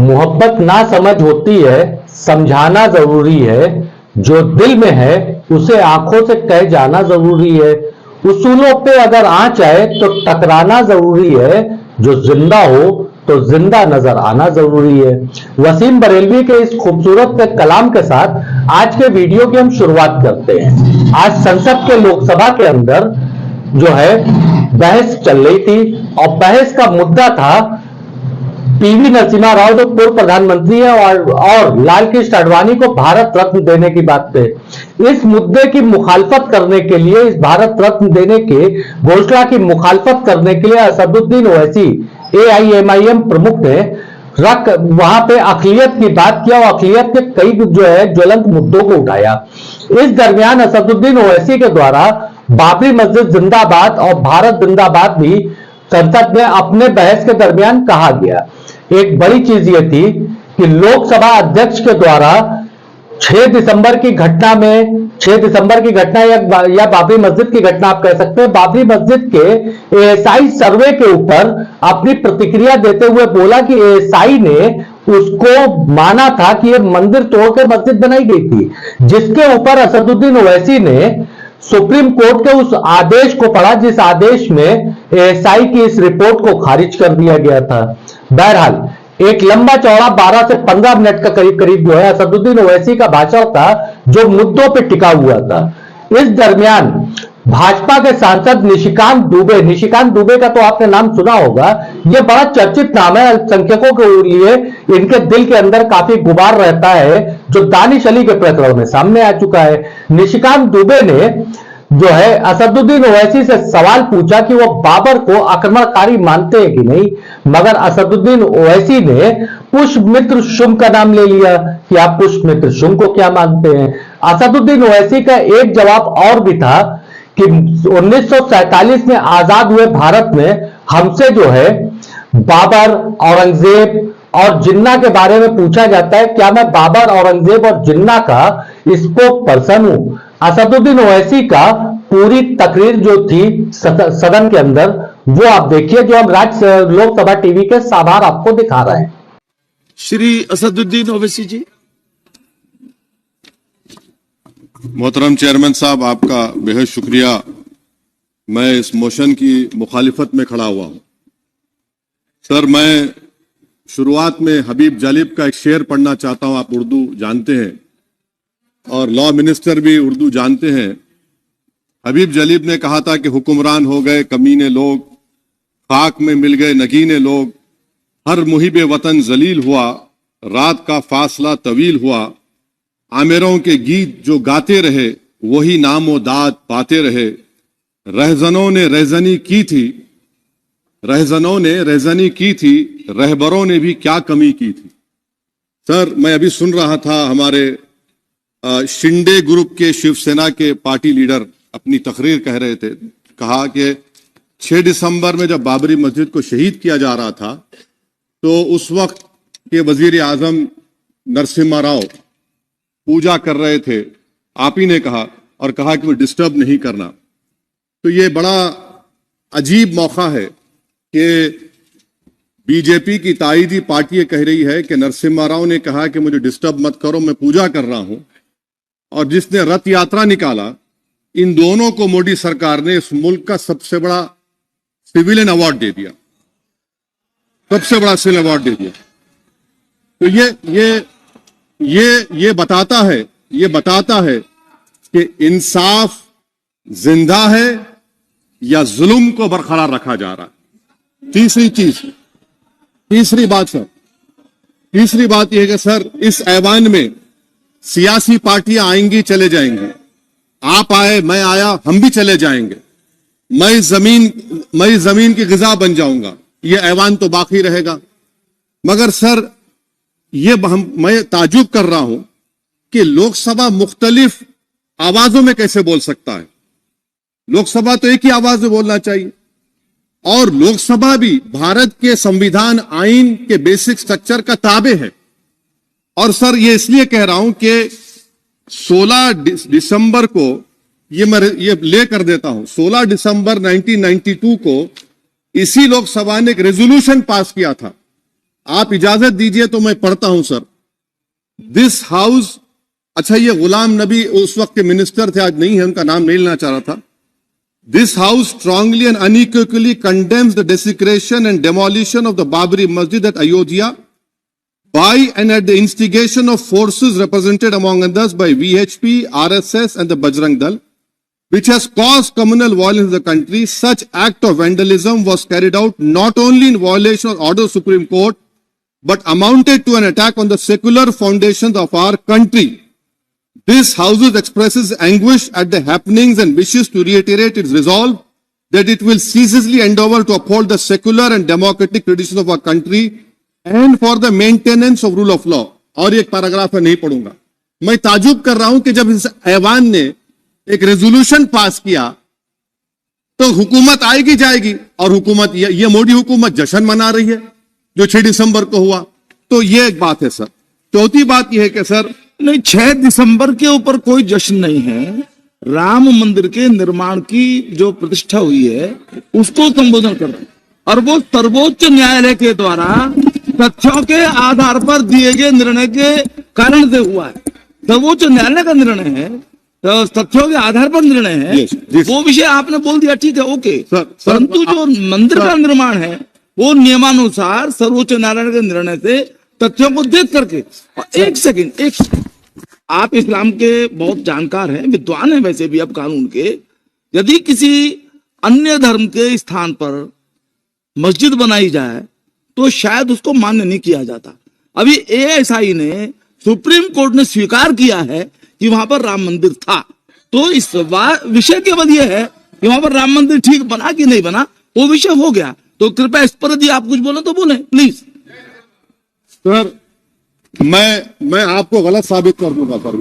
मोहब्बत ना समझ होती है, समझाना जरूरी है। जो दिल में है उसे आंखों से कह जाना जरूरी है। उसूलों पे अगर आंच आए तो टकराना जरूरी है। जो जिंदा हो तो जिंदा नजर आना जरूरी है। वसीम बरेलवी के इस खूबसूरत के कलाम के साथ आज के वीडियो की हम शुरुआत करते हैं। आज संसद के लोकसभा के अंदर जो है बहस चल रही थी और बहस का मुद्दा था पीवी नरसिम्हा राव जो पूर्व प्रधानमंत्री है और लाल कृष्ण आडवाणी को भारत रत्न देने की बात पे। इस मुद्दे की मुखालफत करने के लिए, इस भारत रत्न देने के घोषणा की मुखालफत करने के लिए असदुद्दीन ओवैसी एआईएमआईएम प्रमुख ने वहां पे अक़लियत की बात किया और अक़लियत के कई जो है ज्वलंत मुद्दों को उठाया। इस दरमियान असदुद्दीन ओवैसी के द्वारा बाबरी मस्जिद जिंदाबाद और भारत जिंदाबाद भी संसद में अपने बहस के दरमियान कहा गया। एक बड़ी चीज यह थी कि लोकसभा अध्यक्ष के द्वारा 6 दिसंबर की घटना या बाबरी मस्जिद की घटना आप कह सकते हैं, बाबरी मस्जिद के एएसआई सर्वे के ऊपर अपनी प्रतिक्रिया देते हुए बोला कि एएसआई ने उसको माना था कि यह मंदिर तोड़कर मस्जिद बनाई गई थी, जिसके ऊपर असदुद्दीन ओवैसी ने सुप्रीम कोर्ट के उस आदेश को पढ़ा जिस आदेश में एएसआई की इस रिपोर्ट को खारिज कर दिया गया था। बहरहाल एक लंबा चौड़ा 12 से 15 मिनट का करीब जो है असदुद्दीन ओवैसी का भाषण था जो मुद्दों पे टिका हुआ था। इस दरमियान भाजपा के सांसद निशिकांत दुबे का तो आपने नाम सुना होगा। यह बड़ा चर्चित नाम है, अल्पसंख्यकों के लिए इनके दिल के अंदर काफी गुबार रहता है जो दानिश अली के प्रकरण में सामने आ चुका है। निशिकांत दुबे ने जो है असदुद्दीन ओवैसी से सवाल पूछा कि वो बाबर को आक्रमणकारी मानते हैं कि नहीं, मगर असदुद्दीन ओवैसी ने पुष्पमित्र शुंभ का नाम ले लिया कि आप पुष्पमित्र शुंभ को क्या मानते हैं। असदुद्दीन ओवैसी का एक जवाब और भी था कि 1947 में आजाद हुए भारत में हमसे जो है बाबर, औरंगजेब और जिन्ना के बारे में पूछा जाता है, क्या मैं बाबर, औरंगजेब और जिन्ना का स्पोक पर्सन हूं। असदुद्दीन ओवैसी का पूरी तकरीर जो थी सदन के अंदर वो आप देखिए, जो हम राज्य लोकसभा टीवी के साभार आपको दिखा रहे हैं। श्री असदुद्दीन ओवैसी जी। मोहतरम चेयरमैन साहब, आपका बेहद शुक्रिया। मैं इस मोशन की मुखालिफत में खड़ा हुआ हूं। सर, मैं शुरुआत में हबीब जालिब का एक शेर पढ़ना चाहता हूं। आप उर्दू जानते हैं और लॉ मिनिस्टर भी उर्दू जानते हैं। हबीब जालिब ने कहा था कि हुक्मरान हो गए कमीने लोग, खाक में मिल गए नगीने लोग, हर मुहिब वतन जलील हुआ, रात का फासला तवील हुआ, आमिरों के गीत जो गाते रहे वही नामो दाद पाते रहे, रहजनों ने रहजनी की थी, रहबरों ने भी क्या कमी की थी। सर, मैं अभी सुन रहा था हमारे शिंदे ग्रुप के शिवसेना के पार्टी लीडर अपनी तकरीर कह रहे थे, कहा कि 6 दिसंबर में जब बाबरी मस्जिद को शहीद किया जा रहा था तो उस वक्त के वजीर आजम नरसिम्हा राव पूजा कर रहे थे, आप ही ने कहा और कहा कि वो डिस्टर्ब नहीं करना। तो ये बड़ा अजीब मौका है कि बीजेपी की ताईदी पार्टी ये कह रही है कि नरसिम्हा राव ने कहा कि मुझे डिस्टर्ब मत करो, मैं पूजा कर रहा हूं, और जिसने रथ यात्रा निकाला, इन दोनों को मोदी सरकार ने इस मुल्क का सबसे बड़ा सिविलियन अवार्ड दे दिया, सबसे बड़ा सिविलियन अवार्ड दे दिया। तो ये बताता है कि इंसाफ जिंदा है या जुल्म को बरकरार रखा जा रहा है। तीसरी बात यह है कि सर, इस ऐवान में सियासी पार्टियां आएंगी चले जाएंगी, आप आए मैं आया हम भी चले जाएंगे, मैं जमीन की गिजा बन जाऊंगा, यह ऐवान तो बाकी रहेगा। मगर सर, मैं ताजुब कर रहा हूं कि लोकसभा मुख्तलिफ आवाजों में कैसे बोल सकता है। लोकसभा तो एक ही आवाज में बोलना चाहिए, और लोकसभा भी भारत के संविधान आइन के बेसिक स्ट्रक्चर का ताबे है। और सर, ये इसलिए कह रहा हूं कि 16 दिसंबर को ये ले कर देता हूं, 16 दिसंबर 1992 को इसी लोकसभा ने एक रेजोल्यूशन पास किया था आप इजाजत दीजिए तो मैं पढ़ता हूं सर। दिस हाउस, अच्छा ये गुलाम नबी उस वक्त के मिनिस्टर थे, आज नहीं है, उनका नाम नहीं लेना चाह रहा था। This house strongly and unequivocally condemns the desecration and demolition of the Babri Masjid at Ayodhya by and at the instigation of forces represented among others by VHP, RSS and the Bajrang Dal, which has caused communal violence in the country. Such act of vandalism was carried out not only in violation of order of Supreme Court, but amounted to an attack on the secular foundations of our country. This House expresses anguish at the happenings and wishes to reiterate its resolve that it will ceaselessly endeavor to uphold the secular and democratic traditions of our country and for the maintenance of rule of law. और एक paragraph है, नहीं पढ़ूंगा। मैं ताजुब कर रहा हूं कि जब इस ऐवान ने एक रेजोल्यूशन पास किया तो हुकूमत आएगी जाएगी, और हुकूमत ये मोदी हुकूमत जश्न मना रही है जो 6 दिसंबर को हुआ। तो ये एक बात है सर। चौथी बात यह है कि सर, नहीं, 6 दिसंबर के ऊपर कोई जश्न नहीं है। राम मंदिर के निर्माण की जो प्रतिष्ठा हुई है उसको संबोधन कर रहे हैं, और वो सर्वोच्च न्यायालय के द्वारा तथ्यों के आधार पर दिए गए निर्णय के कारण से हुआ है। सर्वोच्च न्यायालय का निर्णय है, तो तथ्यों के आधार पर निर्णय है। वो विषय आपने बोल दिया, ठीक है, ओके। परंतु जो मंदिर का निर्माण है वो नियमानुसार सर्वोच्च न्यायालय के निर्णय से तथ्यों को देख करके। एक सेकंड, आप इस्लाम के बहुत जानकार हैं, विद्वान हैं वैसे भी अब कानून के। यदि किसी अन्य धर्म के स्थान पर मस्जिद बनाई जाए तो शायद उसको मान्य नहीं किया जाता। अभी ASI ने, सुप्रीम कोर्ट ने स्वीकार किया है कि वहां पर राम मंदिर था। तो इस विषय केवल यह है कि वहां पर राम मंदिर ठीक बना कि नहीं बना, वो विषय हो गया। तो कृपया इस पर यदि आप कुछ बोले तो बोले प्लीज। सर मैं आपको गलत साबित कर दूंगा सर।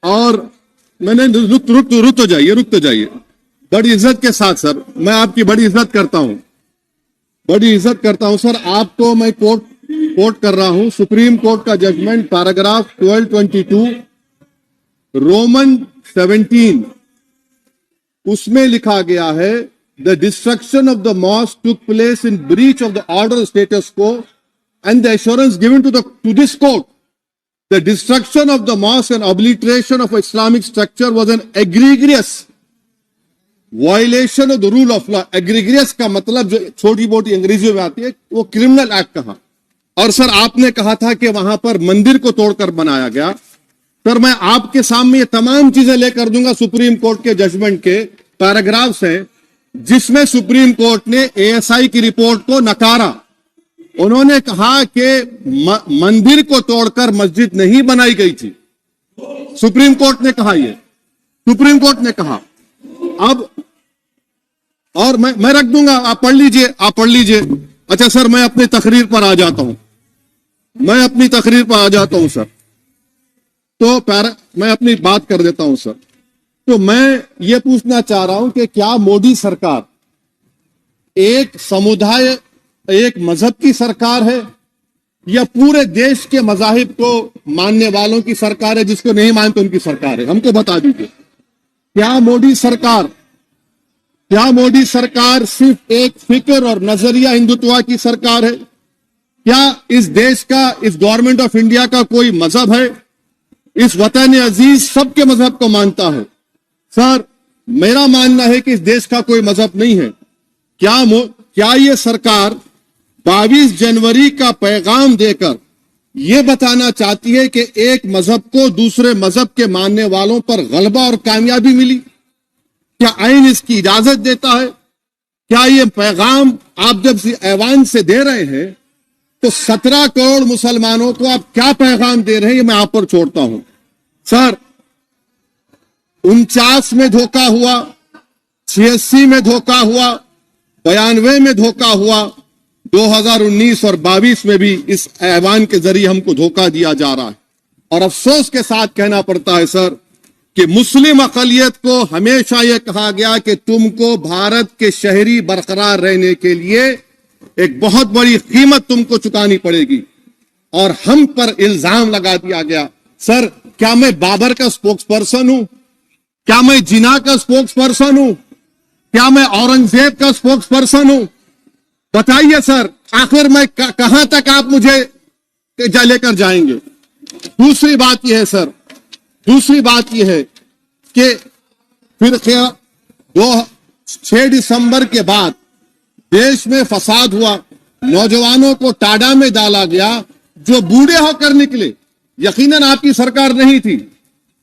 और मैंने रुक तो जाइए बड़ी इज्जत के साथ सर, मैं आपकी बड़ी इज्जत करता हूं सर। आपको मैं कोट कर रहा हूं सुप्रीम कोर्ट का जजमेंट, पैराग्राफ 1222 रोमन 17, उसमें लिखा गया है, the destruction of the mosque took place in breach of the order of status quo and the assurance given to this court. The destruction of the mosque and obliteration of Islamic structure was an egregious violation of the rule of law. Egregious का मतलब जो छोटी मोटी अंग्रेजी में आती है वो क्रिमिनल एक्ट कहा। और सर आपने कहा था कि वहां पर मंदिर को तोड़कर बनाया गया। सर मैं आपके सामने ये तमाम चीजें लेकर दूंगा, सुप्रीम कोर्ट के जजमेंट के पैराग्राफ्स हैं जिसमें सुप्रीम कोर्ट ने ASI की रिपोर्ट को नकारा। उन्होंने कहा कि मंदिर को तोड़कर मस्जिद नहीं बनाई गई थी। सुप्रीम कोर्ट ने कहा, सुप्रीम कोर्ट ने कहा। अब और मैं रख दूंगा, आप पढ़ लीजिए। अच्छा सर, मैं अपनी तकरीर पर आ जाता हूं सर। तो मैं अपनी बात कर देता हूं सर। तो मैं ये पूछना चाह रहा हूं कि क्या मोदी सरकार एक समुदाय, एक मजहब की सरकार है या पूरे देश के मजाहिब को मानने वालों की सरकार है? जिसको नहीं मानते उनकी सरकार है? हमको बता दीजिए। क्या मोदी सरकार सिर्फ एक फिक्र और नजरिया हिंदुत्व की सरकार है? क्या इस देश का, इस गवर्नमेंट ऑफ इंडिया का कोई मजहब है? इस वतन अजीज सबके मजहब को मानता है। सर मेरा मानना है कि इस देश का कोई मजहब नहीं है। क्या ये सरकार 22 जनवरी का पैगाम देकर यह बताना चाहती है कि एक मजहब को दूसरे मजहब के मानने वालों पर गलबा और कामयाबी मिली? क्या आईन इसकी इजाजत देता है? क्या ये पैगाम आप जब ऐवान से दे रहे हैं तो 17 करोड़ मुसलमानों को आप क्या पैगाम दे रहे हैं? ये मैं आप पर छोड़ता हूं। सर 49 में धोखा हुआ, 86 में धोखा हुआ, 92 में धोखा हुआ, 2019 और 22 में भी इस ऐवान के जरिए हमको धोखा दिया जा रहा है। और अफसोस के साथ कहना पड़ता है सर कि मुस्लिम अक़लियत को हमेशा यह कहा गया कि तुमको भारत के शहरी बरकरार रहने के लिए एक बहुत बड़ी कीमत तुमको चुकानी पड़ेगी, और हम पर इल्जाम लगा दिया गया। सर क्या मैं बाबर का स्पोक्स पर्सन हूं? क्या मैं जिना का स्पोक्स पर्सन हूं? क्या मैं औरंगजेब का स्पोक्स पर्सन हूं? बताइए सर, आखिर मैं कहां तक आप मुझे लेकर जाएंगे? दूसरी बात यह है सर, दूसरी बात यह है कि फिर 6 दिसंबर के बाद देश में फसाद हुआ, नौजवानों को टाडा में डाला गया, जो बूढ़े होकर निकले। यकीनन आपकी सरकार नहीं थी,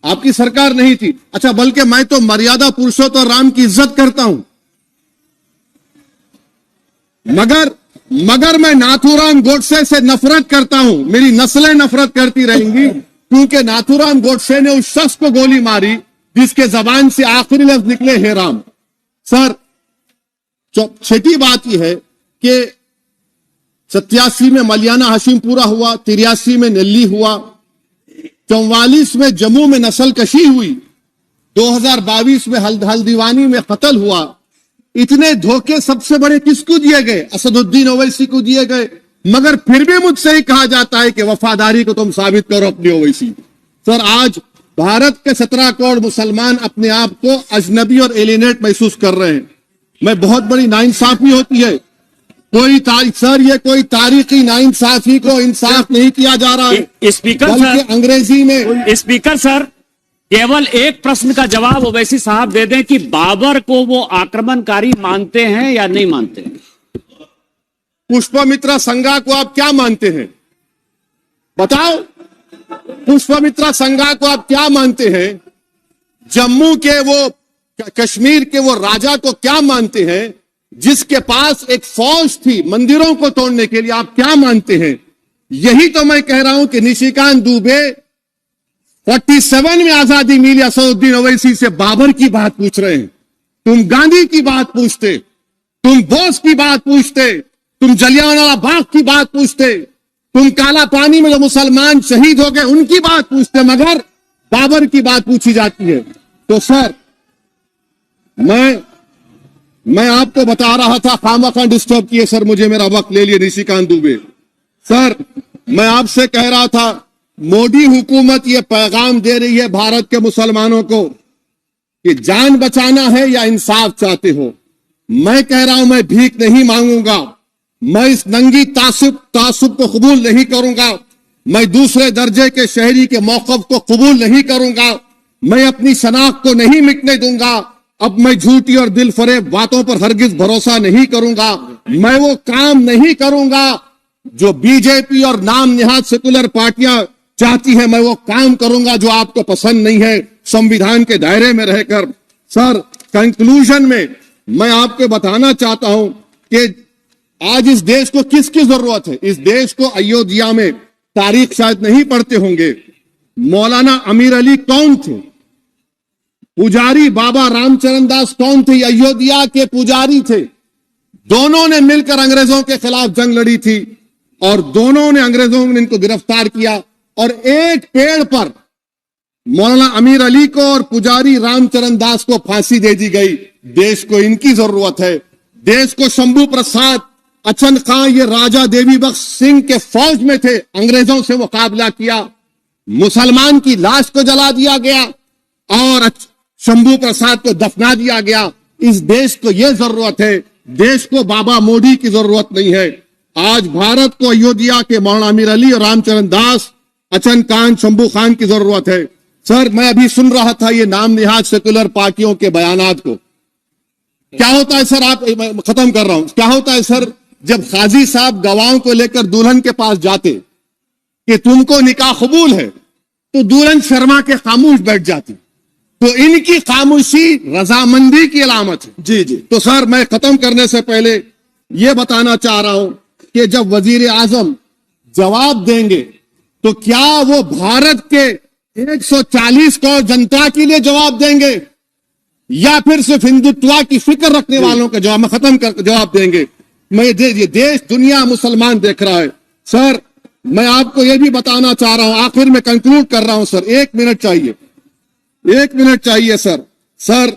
आपकी सरकार नहीं थी। अच्छा, बल्कि मैं तो मर्यादा पुरुषोत्तम राम की इज्जत करता हूं, मगर मैं नाथूराम गोडसे से नफरत करता हूं। मेरी नस्लें नफरत करती रहेंगी, क्योंकि नाथूराम गोडसे ने उस शख्स को गोली मारी जिसके जबान से आखिरी लफ्ज निकले हे राम। सर, छठी बात यह है कि 87 में मलियाना हशीमपुरा हुआ, 83 में नेल्ली हुआ, 44 में जम्मू में नस्ल कशी हुई, 2022 में हल्दीवानी में कत्ल हुआ। इतने धोखे सबसे बड़े किसको दिए गए? असदुद्दीन ओवैसी को दिए गए। मगर फिर भी मुझसे ही कहा जाता है कि वफादारी को तुम साबित करो अपनी ओवैसी। सर, आज भारत के 17 करोड़ मुसलमान अपने आप को अजनबी और एलिनेट महसूस कर रहे हैं। मैं बहुत बड़ी नाइंसाफी होती है, सर ये कोई तारीखी नाइंसाफी को इंसाफ नहीं किया जा रहा है। स्पीकर बल्कि सर, अंग्रेजी में स्पीकर सर, केवल एक प्रश्न का जवाब ओवैसी साहब दे दें कि बाबर को वो आक्रमणकारी मानते हैं या नहीं मानते? पुष्पमित्रा संघा को आप क्या मानते हैं? बताओ, पुष्पमित्रा संघा को आप क्या मानते हैं? जम्मू के वो, कश्मीर के वो राजा को क्या मानते हैं जिसके पास एक फौज थी मंदिरों को तोड़ने के लिए? आप क्या मानते हैं? यही तो मैं कह रहा हूं कि निशिकांत दुबे 47 में आजादी मिली, असदुद्दीन ओवैसी से बाबर की बात पूछ रहे हैं। तुम गांधी की बात पूछते, तुम बोस की बात पूछते, तुम जलियांवाला बाग की बात पूछते, तुम काला पानी में जो मुसलमान शहीद हो गए उनकी बात पूछते, मगर बाबर की बात पूछी जाती है। तो सर, मैं आपको बता रहा था, खामखा डिस्टर्ब किए सर, मुझे मेरा वक्त ले लिए निशिकांत दुबे। सर, मैं आपसे कह रहा था, मोदी हुकूमत ये पैगाम दे रही है भारत के मुसलमानों को कि जान बचाना है या इंसाफ चाहते हो। मैं कह रहा हूं, मैं भीख नहीं मांगूंगा, मैं इस नंगी तासुब को कबूल नहीं करूंगा, मैं दूसरे दर्जे के शहरी के मौक़िफ़ को कबूल नहीं करूंगा, मैं अपनी शनाख्त को नहीं मिटने दूंगा। अब मैं झूठी और दिल फरेब बातों पर हरगिज भरोसा नहीं करूंगा। मैं वो काम नहीं करूंगा जो बीजेपी और नाम निहाद सेकुलर पार्टियां चाहती है। मैं वो काम करूंगा जो आपको पसंद नहीं है, संविधान के दायरे में रहकर। सर, कंक्लूजन में मैं आपको बताना चाहता हूं कि आज इस देश को किसकी जरूरत है? इस देश को अयोध्या में, तारीख शायद नहीं पढ़ते होंगे, मौलाना अमीर अली कौन थे? पुजारी बाबा रामचरण दास कौन थे? अयोध्या के पुजारी थे। दोनों ने मिलकर अंग्रेजों के खिलाफ जंग लड़ी थी और दोनों ने, अंग्रेजों ने इनको गिरफ्तार किया और एक पेड़ पर मौलाना अमीर अली को और पुजारी रामचरण दास को फांसी दे दी गई। देश को इनकी जरूरत है। देश को शंभू प्रसाद, अचन खां, ये राजा देवी बख्श सिंह के फौज में थे, अंग्रेजों से मुकाबला किया, मुसलमान की लाश को जला दिया गया और शंभू प्रसाद को दफना दिया गया। इस देश को यह जरूरत है, देश को बाबा मोदी की जरूरत नहीं है। आज भारत को अयोध्या के मौलाना अमीर अली और रामचरण दास, अचन खान, शंभू खान की जरूरत है। सर, मैं अभी सुन रहा था ये नाम निहाद सेकुलर पार्टियों के बयानात को। क्या होता है सर, आप, खत्म कर रहा हूं, क्या होता है सर, जब काजी साहब गवाहों को लेकर दुल्हन के पास जाते कि तुमको निकाह कबूल है, तो दुल्हन शर्मा के खामोश बैठ जाती। तो इनकी खामोशी रजामंदी की अलामत है। जी जी। तो सर, मैं खत्म करने से पहले यह बताना चाह रहा हूं कि जब वजीर आजम जवाब देंगे तो क्या वो भारत के 140 करोड़ जनता के लिए जवाब देंगे या फिर सिर्फ हिंदुत्व की फिक्र रखने वालों का जवाब? मैं खत्म कर जवाब देंगे। मैं ये देश, दुनिया, मुसलमान देख रहा है। सर, मैं आपको यह भी बताना चाह रहा हूं, आखिर में कंक्लूड कर रहा हूं सर, 1 मिनट चाहिए, 1 मिनट चाहिए सर। सर,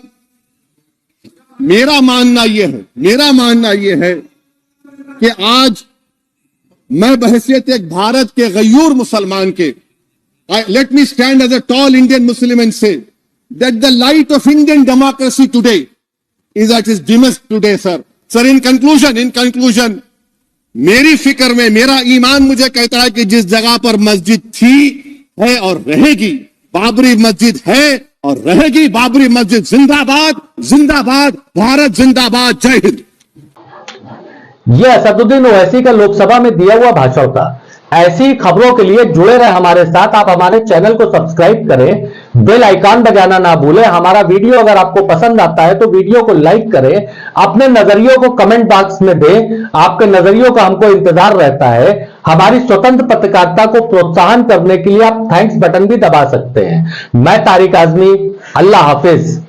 मेरा मानना यह है कि आज मैं बहैसियत एक भारत के गयूर मुसलमान के, let me stand as a tall Indian Muslim and say that the light of Indian democracy today is at its dimmest today, sir. Sir in conclusion मेरी फिक्र में मेरा ईमान मुझे कहता है कि जिस जगह पर मस्जिद थी है और रहेगी, बाबरी मस्जिद है और रहेगी, बाबरी मस्जिद जिंदाबाद, जिंदाबाद, भारत जिंदाबाद, जय हिंद। यह असदुद्दीन ओवैसी का लोकसभा में दिया हुआ भाषण था। ऐसी खबरों के लिए जुड़े रहे हमारे साथ। आप हमारे चैनल को सब्सक्राइब करें, बेल आइकॉन बजाना ना भूलें। हमारा वीडियो अगर आपको पसंद आता है तो वीडियो को लाइक करें, अपने नजरियों को कमेंट बॉक्स में दें। आपके नजरियों का हमको इंतजार रहता है। हमारी स्वतंत्र पत्रकारिता को प्रोत्साहन करने के लिए आप थैंक्स बटन भी दबा सकते हैं। मैं तारिक आजमी, अल्लाह हाफिज।